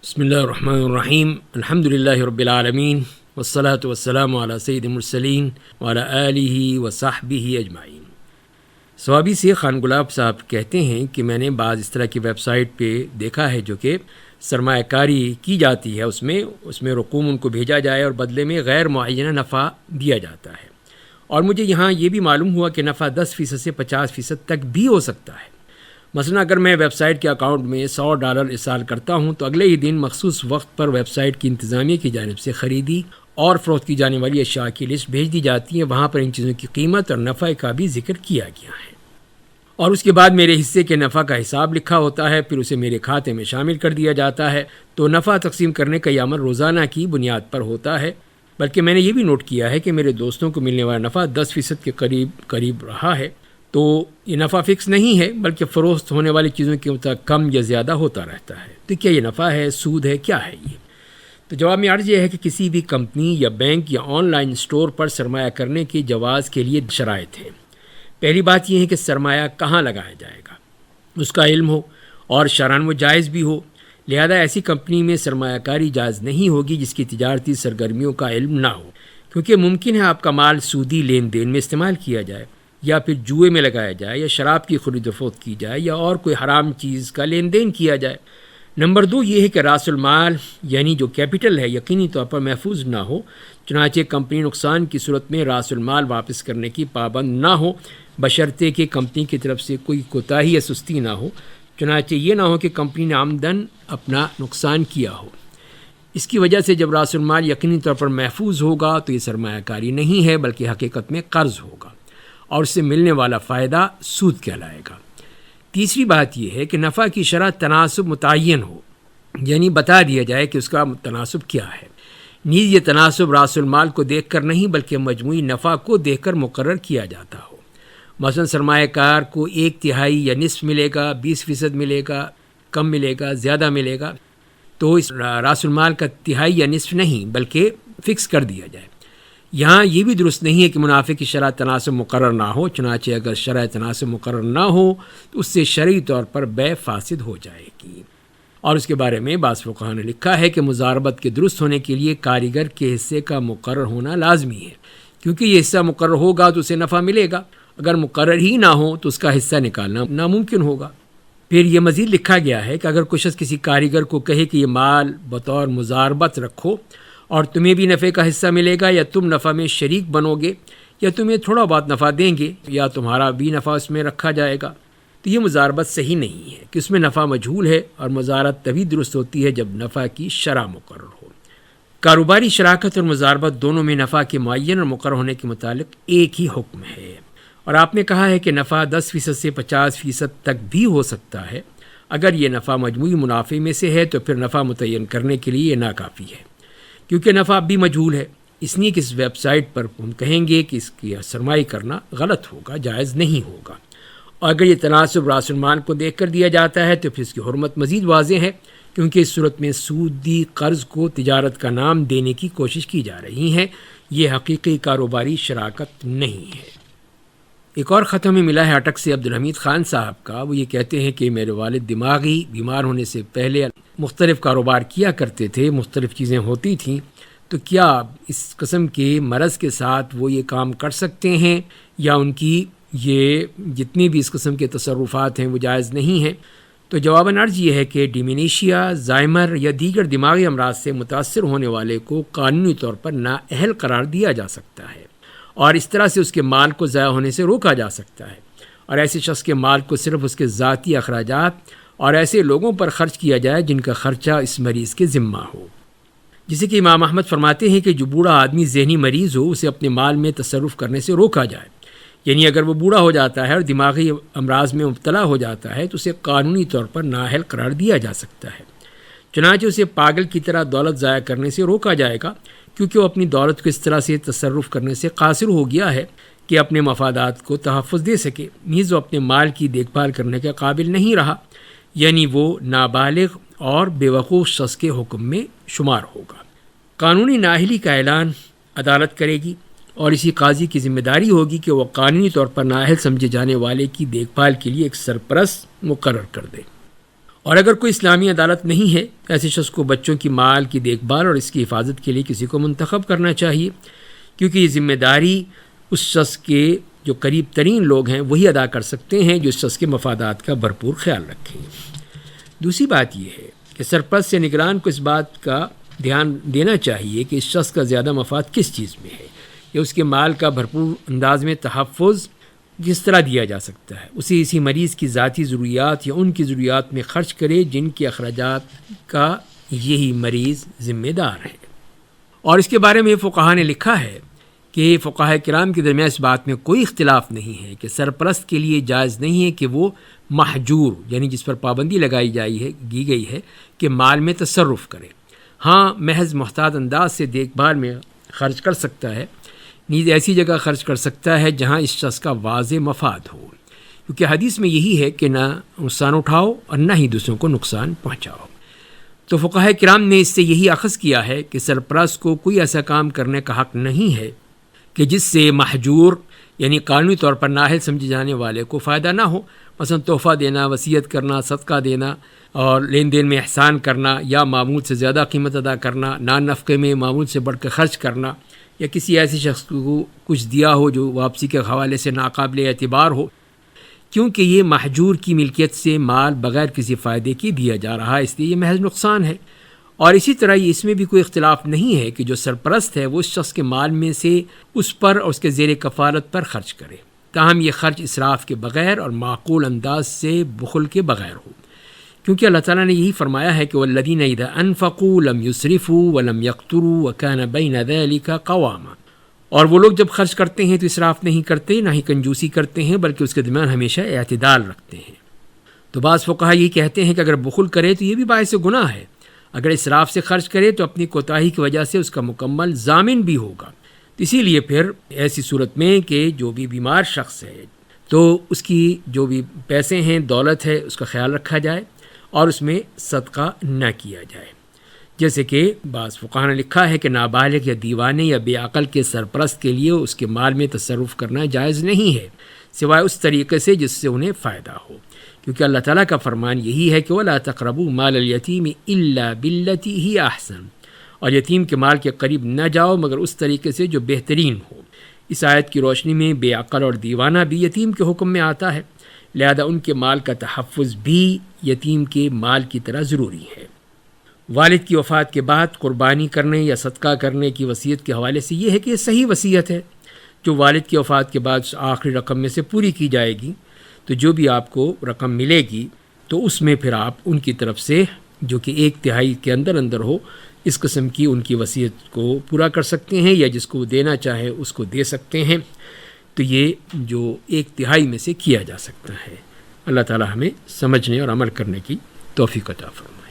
بسم اللہ الرحمن الرحیم الحمد للہ رب العالمین والصلاة والسلام علی سید المرسلین وعلی آلہ وصحبہ اجمعین۔ ثوابی سے خان گلاب صاحب کہتے ہیں کہ میں نے بعض اس طرح کی ویب سائٹ پہ دیکھا ہے جو کہ سرمایہ کاری کی جاتی ہے، اس میں رقوم ان کو بھیجا جائے اور بدلے میں غیر معینہ نفع دیا جاتا ہے، اور مجھے یہاں یہ بھی معلوم ہوا کہ نفع 10% سے 50% تک بھی ہو سکتا ہے۔ مثلا اگر میں ویب سائٹ کے اکاؤنٹ میں $100 ارسال کرتا ہوں تو اگلے ہی دن مخصوص وقت پر ویب سائٹ کی انتظامیہ کی جانب سے خریدی اور فروخت کی جانے والی اشیاء کی لسٹ بھیج دی جاتی ہے۔ وہاں پر ان چیزوں کی قیمت اور نفع کا بھی ذکر کیا گیا ہے، اور اس کے بعد میرے حصے کے نفع کا حساب لکھا ہوتا ہے، پھر اسے میرے کھاتے میں شامل کر دیا جاتا ہے۔ تو نفع تقسیم کرنے کا یہ عمل روزانہ کی بنیاد پر ہوتا ہے، بلکہ میں نے یہ بھی نوٹ کیا ہے کہ میرے دوستوں کو ملنے والا نفع 10% کے قریب رہا ہے۔ تو یہ نفع فکس نہیں ہے، بلکہ فروخت ہونے والی چیزوں کے مطابق کم یا زیادہ ہوتا رہتا ہے۔ تو کیا یہ نفع ہے، سود ہے، کیا ہے یہ؟ تو جواب میں عرض یہ ہے کہ کسی بھی کمپنی یا بینک یا آن لائن اسٹور پر سرمایہ کرنے کے جواز کے لیے شرائط ہیں۔ پہلی بات یہ ہے کہ سرمایہ کہاں لگایا جائے گا، اس کا علم ہو اور شرعاً وہ جائز بھی ہو۔ لہذا ایسی کمپنی میں سرمایہ کاری جائز نہیں ہوگی جس کی تجارتی سرگرمیوں کا علم نہ ہو، کیونکہ ممکن ہے آپ کا مال سودی لین دین میں استعمال کیا جائے، یا پھر جوئے میں لگایا جائے، یا شراب کی خرید و فروخت کی جائے، یا اور کوئی حرام چیز کا لین دین کیا جائے۔ نمبر 2 یہ ہے کہ راس المال یعنی جو کیپٹل ہے یقینی طور پر محفوظ نہ ہو، چنانچہ کمپنی نقصان کی صورت میں راس المال واپس کرنے کی پابند نہ ہو، بشرطے کہ کمپنی کی طرف سے کوئی کوتاہی یا سستی نہ ہو، چنانچہ یہ نہ ہو کہ کمپنی نے عمدن اپنا نقصان کیا ہو۔ اس کی وجہ سے جب راس المال یقینی طور پر محفوظ ہوگا تو یہ سرمایہ کاری نہیں ہے بلکہ حقیقت میں قرض ہوگا، اور اس سے ملنے والا فائدہ سود کہلائے گا۔ تیسری بات یہ ہے کہ نفع کی شرح تناسب متعین ہو، یعنی بتا دیا جائے کہ اس کا تناسب کیا ہے۔ نیز یہ تناسب راس المال کو دیکھ کر نہیں بلکہ مجموعی نفع کو دیکھ کر مقرر کیا جاتا ہو۔ مثلا سرمایہ کار کو 1/3 یا نصف ملے گا، 20% ملے گا، کم ملے گا، زیادہ ملے گا، تو اس راس المال کا تہائی یا نصف نہیں بلکہ فکس کر دیا جائے۔ یہاں یہ بھی درست نہیں ہے کہ منافع کی شرح تناسب مقرر نہ ہو، چنانچہ اگر شرح تناسب مقرر نہ ہو تو اس سے شرعی طور پر بیع فاسد ہو جائے گی۔ اور اس کے بارے میں بعض فقہا نے لکھا ہے کہ مضاربت کے درست ہونے کے لیے کاریگر کے حصے کا مقرر ہونا لازمی ہے، کیونکہ یہ حصہ مقرر ہوگا تو اسے نفع ملے گا، اگر مقرر ہی نہ ہو تو اس کا حصہ نکالنا ناممکن ہوگا۔ پھر یہ مزید لکھا گیا ہے کہ اگر کوئی شخص کسی کاریگر کو کہے کہ یہ مال بطور مضاربت رکھو اور تمہیں بھی نفع کا حصہ ملے گا، یا تم نفع میں شریک بنو گے، یا تمہیں تھوڑا بہت نفع دیں گے، یا تمہارا بھی نفع اس میں رکھا جائے گا، تو یہ مضاربت صحیح نہیں ہے کہ اس میں نفع مجہول ہے، اور مضاربت تبھی درست ہوتی ہے جب نفع کی شرح مقرر ہو۔ کاروباری شراکت اور مضاربت دونوں میں نفع کے معین اور مقرر ہونے کے متعلق ایک ہی حکم ہے، اور آپ نے کہا ہے کہ نفع 10% سے 50% تک بھی ہو سکتا ہے۔ اگر یہ نفع مجموعی منافع میں سے ہے تو پھر نفع متعین کرنے کے لیے یہ ناکافی ہے، کیونکہ نفع اب بھی مجہول ہے۔ اس لیے کہ اس ویب سائٹ پر ہم کہیں گے کہ اس کی سرمایہ کرنا غلط ہوگا، جائز نہیں ہوگا، اور اگر یہ تناسب راس المال کو دیکھ کر دیا جاتا ہے تو پھر اس کی حرمت مزید واضح ہے، کیونکہ اس صورت میں سودی قرض کو تجارت کا نام دینے کی کوشش کی جا رہی ہے، یہ حقیقی کاروباری شراکت نہیں ہے۔ ایک اور خط ہمیں ملا ہے اٹک سے عبدالحمید خان صاحب کا۔ وہ یہ کہتے ہیں کہ میرے والد دماغی بیمار ہونے سے پہلے مختلف کاروبار کیا کرتے تھے، مختلف چیزیں ہوتی تھیں، تو کیا اس قسم کے مرض کے ساتھ وہ یہ کام کر سکتے ہیں، یا ان کی یہ جتنی بھی اس قسم کے تصرفات ہیں وہ جائز نہیں ہیں؟ تو جواباً عرض یہ ہے کہ ڈیمینیشیا، زائمر یا دیگر دماغی امراض سے متاثر ہونے والے کو قانونی طور پر نااہل قرار دیا جا سکتا ہے، اور اس طرح سے اس کے مال کو ضائع ہونے سے روکا جا سکتا ہے، اور ایسے شخص کے مال کو صرف اس کے ذاتی اخراجات اور ایسے لوگوں پر خرچ کیا جائے جن کا خرچہ اس مریض کے ذمہ ہو۔ جسے کہ امام احمد فرماتے ہیں کہ جو بوڑھا آدمی ذہنی مریض ہو اسے اپنے مال میں تصرف کرنے سے روکا جائے، یعنی اگر وہ بوڑھا ہو جاتا ہے اور دماغی امراض میں مبتلا ہو جاتا ہے تو اسے قانونی طور پر نااہل قرار دیا جا سکتا ہے، چنانچہ اسے پاگل کی طرح دولت ضائع کرنے سے روکا جائے گا، کیونکہ وہ اپنی دولت کو اس طرح سے تصرف کرنے سے قاصر ہو گیا ہے کہ اپنے مفادات کو تحفظ دے سکے، نیز وہ اپنے مال کی دیکھ بھال کرنے کے قابل نہیں رہا، یعنی وہ نابالغ اور بے وقوف شخص کے حکم میں شمار ہوگا۔ قانونی نااہلی کا اعلان عدالت کرے گی، اور اسی قاضی کی ذمہ داری ہوگی کہ وہ قانونی طور پر نااہل سمجھے جانے والے کی دیکھ بھال کے لیے ایک سرپرست مقرر کر دے، اور اگر کوئی اسلامی عدالت نہیں ہے تو ایسے شخص کو بچوں کی مال کی دیکھ بھال اور اس کی حفاظت کے لیے کسی کو منتخب کرنا چاہیے، کیونکہ یہ ذمہ داری اس شخص کے جو قریب ترین لوگ ہیں وہی ادا کر سکتے ہیں جو اس شخص کے مفادات کا بھرپور خیال رکھیں۔ دوسری بات یہ ہے کہ سرپرست یا نگران کو اس بات کا دھیان دینا چاہیے کہ اس شخص کا زیادہ مفاد کس چیز میں ہے، یا اس کے مال کا بھرپور انداز میں تحفظ کس طرح دیا جا سکتا ہے، اسے اسی مریض کی ذاتی ضروریات یا ان کی ضروریات میں خرچ کرے جن کے اخراجات کا یہی مریض ذمہ دار ہے۔ اور اس کے بارے میں فقہاء نے لکھا ہے کہ فقہاء کرام کے درمیان اس بات میں کوئی اختلاف نہیں ہے کہ سرپرست کے لیے جائز نہیں ہے کہ وہ محجور یعنی جس پر پابندی کی گئی ہے کہ مال میں تصرف کرے۔ ہاں، محض محتاط انداز سے دیکھ بھال میں خرچ کر سکتا ہے، نیز ایسی جگہ خرچ کر سکتا ہے جہاں اس شخص کا واضح مفاد ہو، کیونکہ حدیث میں یہی ہے کہ نہ نقصان اٹھاؤ اور نہ ہی دوسروں کو نقصان پہنچاؤ۔ تو فقہاء کرام نے اس سے یہی اخذ کیا ہے کہ سرپرست کو کوئی ایسا کام کرنے کا حق نہیں ہے کہ جس سے محجور یعنی قانونی طور پر نااہل سمجھے جانے والے کو فائدہ نہ ہو، مثلا تحفہ دینا، وصیت کرنا، صدقہ دینا اور لین دین میں احسان کرنا، یا معمول سے زیادہ قیمت ادا کرنا، نان نفقے میں معمول سے بڑھ کر خرچ کرنا، یا کسی ایسے شخص کو کچھ دیا ہو جو واپسی کے حوالے سے ناقابل اعتبار ہو، کیونکہ یہ محجور کی ملکیت سے مال بغیر کسی فائدے کے دیا جا رہا ہے، اس لیے یہ محض نقصان ہے۔ اور اسی طرح اس میں بھی کوئی اختلاف نہیں ہے کہ جو سرپرست ہے وہ اس شخص کے مال میں سے اس پر اور اس کے زیر کفالت پر خرچ کرے، تاہم یہ خرچ اسراف کے بغیر اور معقول انداز سے بخل کے بغیر ہو، کیونکہ اللہ تعالیٰ نے یہی فرمایا ہے کہ والذین اذا انفقوا لم یسرفوا ولم یقتروا وکان بین ذلک قواما، اور وہ لوگ جب خرچ کرتے ہیں تو اسراف نہیں کرتے، نہ ہی کنجوسی کرتے ہیں، بلکہ اس کے درمیان ہمیشہ اعتدال رکھتے ہیں۔ تو بعض فقہا یہ کہتے ہیں کہ اگر بخل کرے تو یہ بھی باعث گناہ ہے، اگر اسراف سے خرچ کرے تو اپنی کوتاہی کی وجہ سے اس کا مکمل ضامن بھی ہوگا۔ اسی لیے پھر ایسی صورت میں کہ جو بھی بیمار شخص ہے تو اس کی جو بھی پیسے ہیں، دولت ہے، اس کا خیال رکھا جائے اور اس میں صدقہ نہ کیا جائے، جیسے کہ بعض فقہاء نے لکھا ہے کہ نابالغ یا دیوانے یا بے عقل کے سرپرست کے لیے اس کے مال میں تصرف کرنا جائز نہیں ہے، سوائے اس طریقے سے جس سے انہیں فائدہ ہو، کیونکہ اللہ تعالیٰ کا فرمان یہی ہے کہ وَلَا تَقْرَبُوا مَالَ الْيَتِيمِ إِلَّا بِالَّتِي هِيَ أَحْسَنُ، اور یتیم کے مال کے قریب نہ جاؤ مگر اس طریقے سے جو بہترین ہو۔ اس آیت کی روشنی میں بے عقل اور دیوانہ بھی یتیم کے حکم میں آتا ہے، لہذا ان کے مال کا تحفظ بھی یتیم کے مال کی طرح ضروری ہے۔ والد کی وفات کے بعد قربانی کرنے یا صدقہ کرنے کی وصیت کے حوالے سے یہ ہے کہ یہ صحیح وصیت ہے، جو والد کی وفات کے بعد آخری رقم میں سے پوری کی جائے گی، تو جو بھی آپ کو رقم ملے گی تو اس میں پھر آپ ان کی طرف سے جو کہ 1/3 کے اندر ہو اس قسم کی ان کی وصیت کو پورا کر سکتے ہیں، یا جس کو دینا چاہے اس کو دے سکتے ہیں، تو یہ جو 1/3 میں سے کیا جا سکتا ہے۔ اللہ تعالی ہمیں سمجھنے اور عمل کرنے کی توفیق عطا فرمائے۔